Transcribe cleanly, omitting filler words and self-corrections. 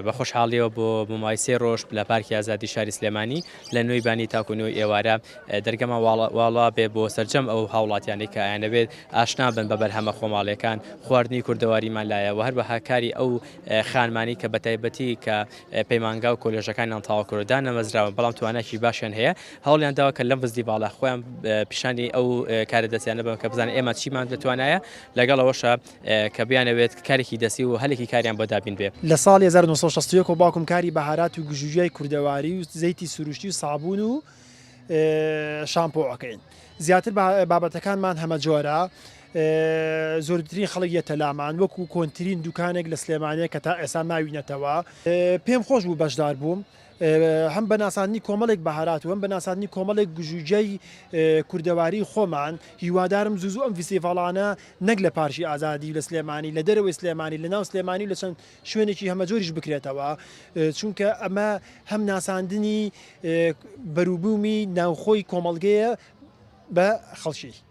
بە خۆشحاڵیەوە بۆ بمای 3 ڕۆژ لە پارکی ئازادی شاری سلێمانی لە نوێی بانی تاکوونەوەی ئێوارە دەرگەمە واڵا بێ بۆ سەرجەم ئەو هاوڵاتیانی کە ئایانەبێت ئاشنا بن بە بەرهەمە خۆماڵیەکان خواردنی کوردەواریمان لایە و هەروەها کاری ئەو خانمانی کە بەتایبەتی کە پەیمانگا و کۆلێژەکانیان تاواکوردان نەمەزراوە بەڵام توانایکی باشیان هەیە هەوڵیان داوە کە لەم فستیڤاڵە خۆیان پیشانی ئەو کارە دەستیانە بن کە بزانن ئێمە چیمان دەتوانایە لەگەڵەوەشە کە بیانەوێت کارێکی دەستی و هەلێکی کاریان بۆ دابین بێ. لە ساڵی 1960 باوکم کاری بەهارات و گژوژیای کوردەواری و زەیتی سروشتی و سابوون و شامپۆەکەین. زیاتر بابەتەکانمان هەمە جۆرە زۆرترین خەڵک یەتەلامان وەکو کۆنتترین دوکانێک لە سلێمانەیە کە تا ئێستا ناوینەتەوە پێم خۆش بوو بەشدار بووم. هەم بە ناساندنی کۆمەڵێک بەهارات و هەم بە ناساندنی کۆمەڵێک گژوجەی کوردەواری خۆمان هیوادارم زوو ئەم فستیڤاڵانە نەک لە پارکی ئازادی لە سلێمانی لە دەرەوەی سلێمانی لە ناو سلێمانی لە چەند شوێنێکی هەمە جۆریش بکرێتەوە چونکە ئەمە هەم ناساندنی بەروبوومی ناوخۆی کۆمەڵگەیە بە خەڵکی.